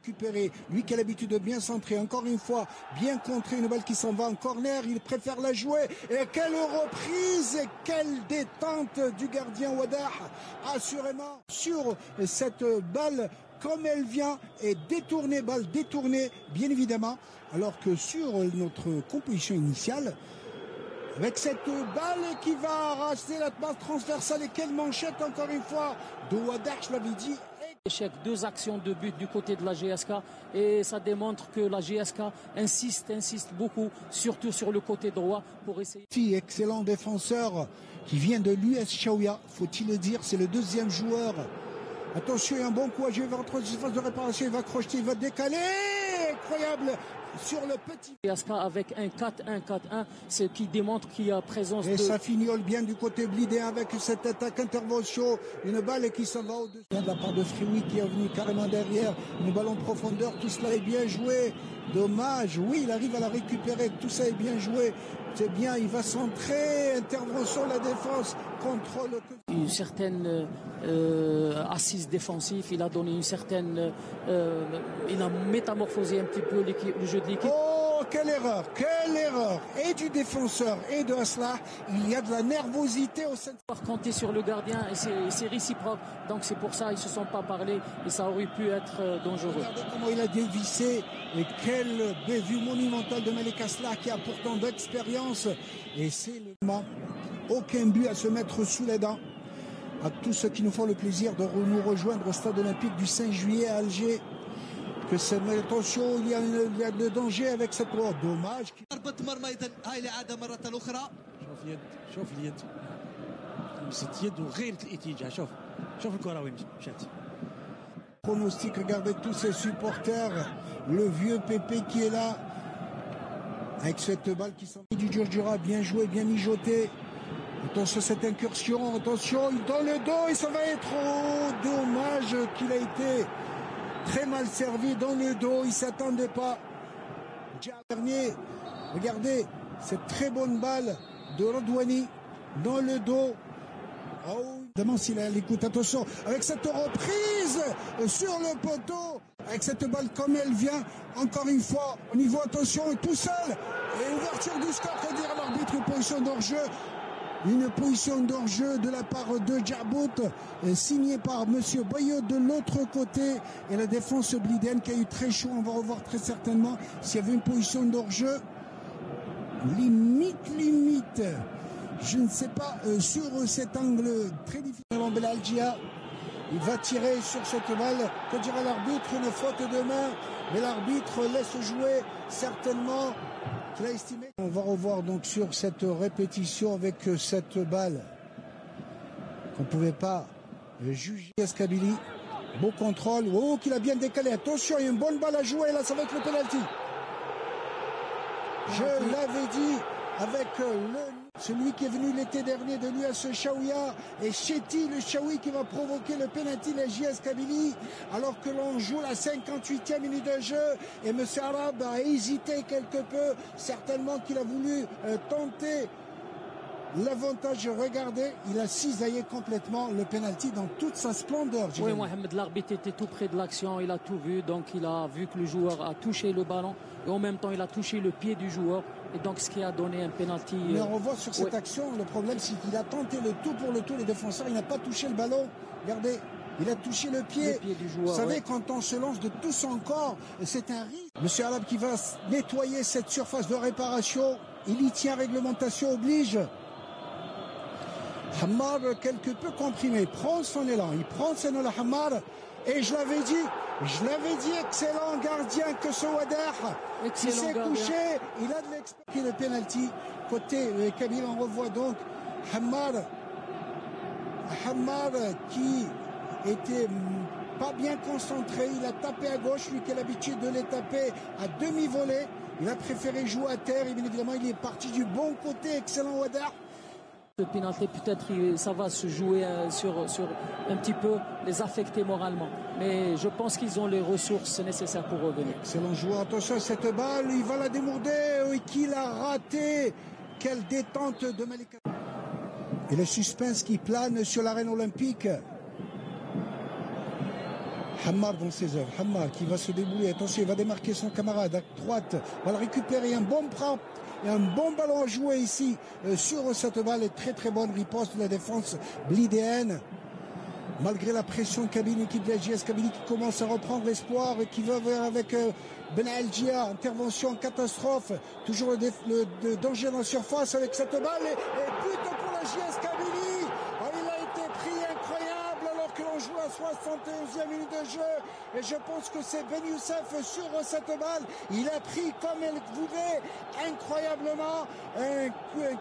récupérer. Lui qui a l'habitude de bien centrer. Encore une fois, bien contrer une balle qui s'en va en corner. Il préfère la jouer. Et quelle reprise et quelle détente du gardien Wadah. Assurément sur cette balle comme elle vient et détournée, balle détournée bien évidemment. Alors que sur notre composition initiale, avec cette balle qui va arracher la passe transversale et quelle manchette encore une fois de Wadah, je l'avais dit. Échec, 2 actions de but du côté de la GSK et ça démontre que la GSK insiste beaucoup, surtout sur le côté droit pour essayer. Excellent défenseur qui vient de l'US Chaouia, faut-il le dire, c'est le deuxième joueur. Attention, il y a un bon coup à jouer vers notre surface de réparation, il va crocheter, il va décaler, incroyable sur le petit. GSK avec un 4-1, ce qui démontre qu'il y a présence et ça fignole bien du côté blidé avec cette attaque intervention, une balle qui s'en va au-dessus. De la part de Frioui qui est venu carrément derrière, une balle en profondeur, tout cela est bien joué. Dommage, oui, il arrive à la récupérer, tout ça est bien joué. C'est bien, il va centrer, intervention, la défense, contrôle. Une certaine assise défensive, il a donné une certaine... il a métamorphosé un petit peu le jeu de l'équipe. Oh, quelle erreur, et du défenseur et de Aslah, il y a de la nervosité au sein de... Par compter sur le gardien, et c'est réciproque, donc c'est pour ça ils se sont pas parlé et ça aurait pu être dangereux. Regardez comment il a dévissé, et quelle bévue monumentale de Malik Aslah qui a pourtant d'expérience, et c'est le moment, aucun but à se mettre sous les dents. À tous ceux qui nous font le plaisir de nous rejoindre au stade olympique du 5 juillet à Alger, que c'est, mais attention, il y a de danger avec cette loi. Dommage. شوف اليد لمست يد وغيرت الاتجاه. شوف الكره وين مشات. Pronostic, regardez tous ces supporters, le vieux Pépé qui est là avec cette balle qui s'en du Djurdjura, bien joué, bien mijoté. Attention cette incursion, attention, dans le dos, et ça va être dommage qu'il a été très mal servi dans le dos, il ne s'attendait pas. Dernier, regardez cette très bonne balle de Rodouani dans le dos. Oh, évidemment s'il a l'écoute, attention, avec cette reprise sur le poteau, avec cette balle comme elle vient, encore une fois, au niveau attention, tout seul, et ouverture du score, que dire l'arbitre, une position d'hors-jeu. Une position d'hors-jeu de la part de Djabout, signée par Monsieur Bayot de l'autre côté, et la défense blidienne qui a eu très chaud. On va revoir très certainement s'il y avait une position d'hors-jeu. Limite. Je ne sais pas, sur cet angle très difficile. Belalgia, il va tirer sur cette balle. Que dira l'arbitre? Une faute de main, mais l'arbitre laisse jouer certainement. Qu'il a estimé. On va revoir donc sur cette répétition avec cette balle qu'on ne pouvait pas juger. Escabili, beau contrôle, oh qu'il a bien décalé, attention, il y a une bonne balle à jouer, là ça va être le penalty. Je l'avais dit avec celui qui est venu l'été dernier de l'US Chaouia, et Chetty le Chaoui qui va provoquer le penalty de JS Kabylie, alors que l'on joue la 58e minute de jeu, et M. Arab a hésité quelque peu, certainement qu'il a voulu tenter l'avantage. Regardez, il a cisaillé complètement le penalty dans toute sa splendeur. Oui, Mohamed, l'arbitre était tout près de l'action, il a tout vu, donc il a vu que le joueur a touché le ballon, et en même temps il a touché le pied du joueur, et donc ce qui a donné un penalty. Mais on revoit sur cette action, le problème c'est qu'il a tenté le tout pour le tout, les défenseurs, il n'a pas touché le ballon. Regardez, il a touché le pied du joueur. Vous savez, quand on se lance de tout son corps, c'est un risque. Monsieur Arab qui va nettoyer cette surface de réparation, il y tient, réglementation oblige. Hammar quelque peu comprimé, prend son élan, il prend son élan Hammar, et je l'avais dit, excellent gardien que ce Wadah, il s'est couché, il a de l'expérience. Le penalty côté Kabyle, on revoit donc Hammar qui était pas bien concentré, il a tapé à gauche, lui qui a l'habitude de les taper à demi-volée, il a préféré jouer à terre, et bien évidemment il est parti du bon côté, excellent Wadah. Le pénalty, peut-être ça va se jouer sur un petit peu les affecter moralement. Mais je pense qu'ils ont les ressources nécessaires pour revenir. Excellent joueur, attention à cette balle, il va la démourder, et qu'il a raté. Quelle détente de Malika. Et le suspense qui plane sur l'arène olympique. Hammar dans ses œuvres. Hammar qui va se débrouiller. Attention, il va démarquer son camarade à droite. Va le récupérer. Un bon frappe et un bon ballon à jouer ici sur cette balle. Et très bonne riposte de la défense blidéenne. Malgré la pression Kabylie, l'équipe de la JS Kabylie qui commence à reprendre l'espoir et qui va vers avec Ben Algia, intervention en catastrophe, toujours le danger dans la surface avec cette balle et but pour la JS Kabylie. Oh, il a été pris incroyable alors que l'on joue à 61e minute de jeu et je pense que c'est Ben Youssef sur cette balle. Il a pris comme elle voulait incroyablement.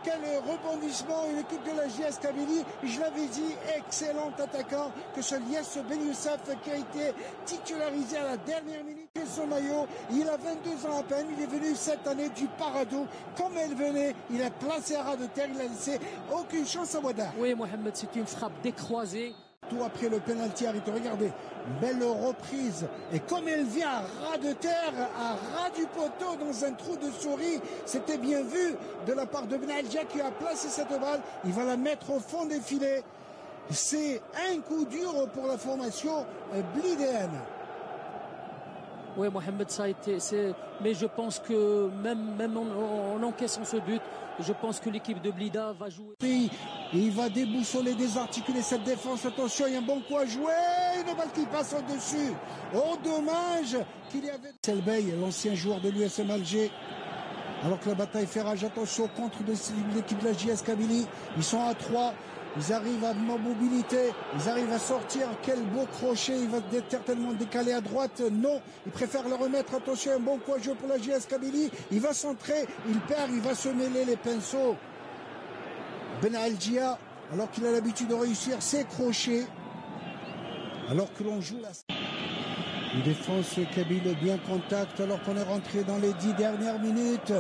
Quel rebondissement, une équipe de la JS Kabylie, je l'avais dit, excellent attaquant que ce Lies Ben Youssef qui a été titularisé à la dernière minute de son maillot. Il a 22 ans à peine, il est venu cette année du Paradou, comme elle venait, il a placé à ras de terre, il a laissé aucune chance à Wada. Oui Mohamed, c'est une frappe décroisée. Tout après le penalty arrêté, regardez, belle reprise et comme elle vient à ras de terre, à ras du poteau dans un trou de souris, c'était bien vu de la part de Ben Algia qui a placé cette balle, il va la mettre au fond des filets. C'est un coup dur pour la formation blidéenne. Oui Mohamed, ça a été, mais je pense que même en encaissant ce but, je pense que l'équipe de Blida va jouer. Il va déboussonner, désarticuler cette défense. Attention, il y a un bon coup à jouer. Une balle qui passe au-dessus. Oh, dommage qu'il y avait Selbey, l'ancien joueur de l'USM Alger. Alors que la bataille fait rage. Attention, contre de l'équipe de la JS Kabylie. Ils sont à 3. Ils arrivent à mobilité, ils arrivent à sortir. Quel beau crochet, il va certainement décaler à droite. Non, il préfère le remettre. Attention, un bon coup à jouer pour la JS Kabylie. Il va centrer, il perd, il va se mêler les pinceaux. Ben Algia, alors qu'il a l'habitude de réussir ses crochets. Alors que l'on joue la... Une défense Kabyle bien contact alors qu'on est rentré dans les 10 dernières minutes.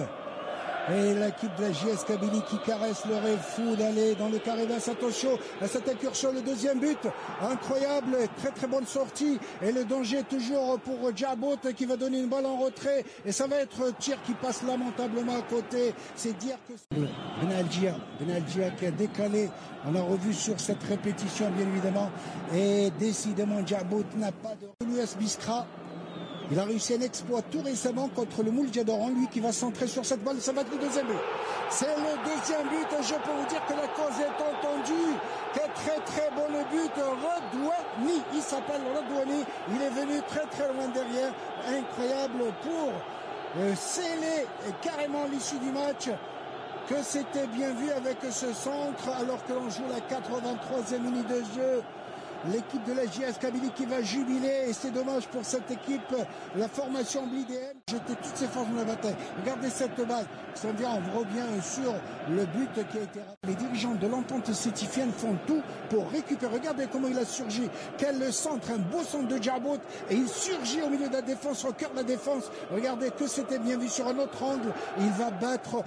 Et l'équipe de la JS Kabylie qui caresse le rêve fou d'aller dans le carré basse. Attention à cette incursion, le deuxième but. Incroyable, très bonne sortie. Et le danger toujours pour Djabot qui va donner une balle en retrait. Et ça va être tir qui passe lamentablement à côté. C'est dire que... Ben Algia qui a décalé. On a revu sur cette répétition bien évidemment. Et décidément Djabot n'a pas de... L'US Biskra. Il a réussi un exploit tout récemment contre le Mouldia d'Oran, lui qui va centrer sur cette balle. Ça va être le deuxième but. C'est le deuxième but. Je peux vous dire que la cause est entendue. Quel très bon but. Redouani, il s'appelle Redouani. Il est venu très loin derrière. Incroyable pour sceller carrément l'issue du match. Que c'était bien vu avec ce centre alors que l'on joue la 83e minute de jeu. L'équipe de la JS Kabylie qui va jubiler et c'est dommage pour cette équipe, la formation blidéenne, jeter toutes ses forces dans la bataille. Regardez cette balle, ça vient, on revient sur le but qui a été raté. Les dirigeants de l'entente sétifienne font tout pour récupérer. Regardez comment il a surgi, quel centre, un beau centre de Djabot et il surgit au milieu de la défense, au cœur de la défense. Regardez que c'était bien vu sur un autre angle. Il va battre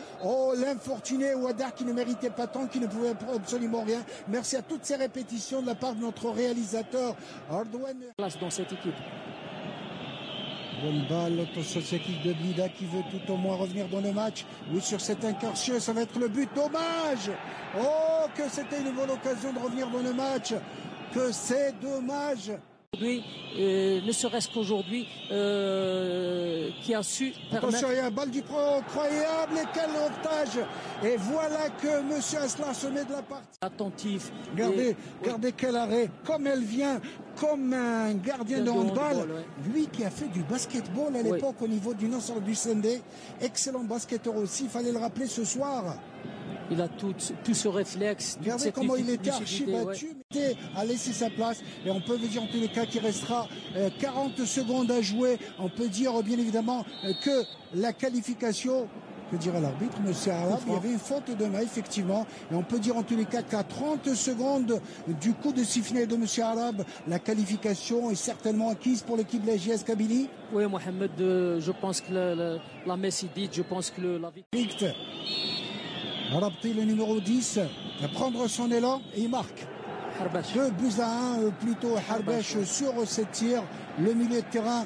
l'infortuné Ouadar qui ne méritait pas tant, qui ne pouvait absolument rien. Merci à toutes ces répétitions de la part de notre réalisateur Ardouane. Place dans cette équipe. Bonne balle, attention cette équipe de Blida qui veut tout au moins revenir dans le match. Oui, sur cette incursion, ça va être le but. Dommage. Oh, que c'était une bonne occasion de revenir dans le match. Que c'est dommage. Aujourd'hui, ne serait-ce qu'aujourd'hui, qui a su permettre... Attention, il y a un balle du pro incroyable et quel otage. Et voilà que M. Aslar se met de la partie. Attentif. Regardez quel arrêt, comme elle vient, comme un gardien de handball. Lui qui a fait du basketball à l'époque au niveau du Nord du Sendé. Excellent basketteur aussi, il fallait le rappeler ce soir. Il a tout ce réflexe. Regardez comment il était archi battu, mais a laissé sa place. Et on peut dire en tous les cas qu'il restera 40 secondes à jouer. On peut dire bien évidemment que la qualification, que dirait l'arbitre, monsieur Arab, il y avait une faute de main effectivement. Et on peut dire en tous les cas qu'à 30 secondes du coup de sifflet de monsieur Arab, la qualification est certainement acquise pour l'équipe de la JS Kabylie. Oui, Mohamed, je pense que la messe est dite. Je pense que la victoire... Rabti, le numéro 10, va prendre son élan et il marque. 2-1, plutôt Harbash sur cette tir. Le milieu de terrain,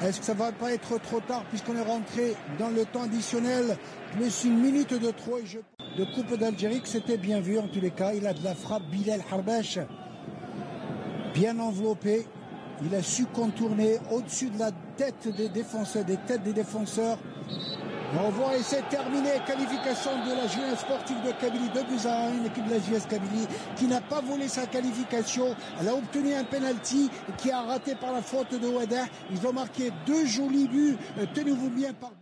est-ce que ça va pas être trop tard puisqu'on est rentré dans le temps additionnel, plus une minute de trop de Coupe d'Algérie, que c'était bien vu en tous les cas. Il a de la frappe, Bilal Harbash, bien enveloppé. Il a su contourner au-dessus de la tête des défenseurs, des têtes des défenseurs. On voit et c'est terminé. Qualification de la Julienne Sportive de Kabylie, 2-1, une équipe de la JS Kabylie qui n'a pas volé sa qualification. Elle a obtenu un penalty qui a raté par la faute de Ouada. Ils ont marqué 2 jolis buts. Tenez-vous bien par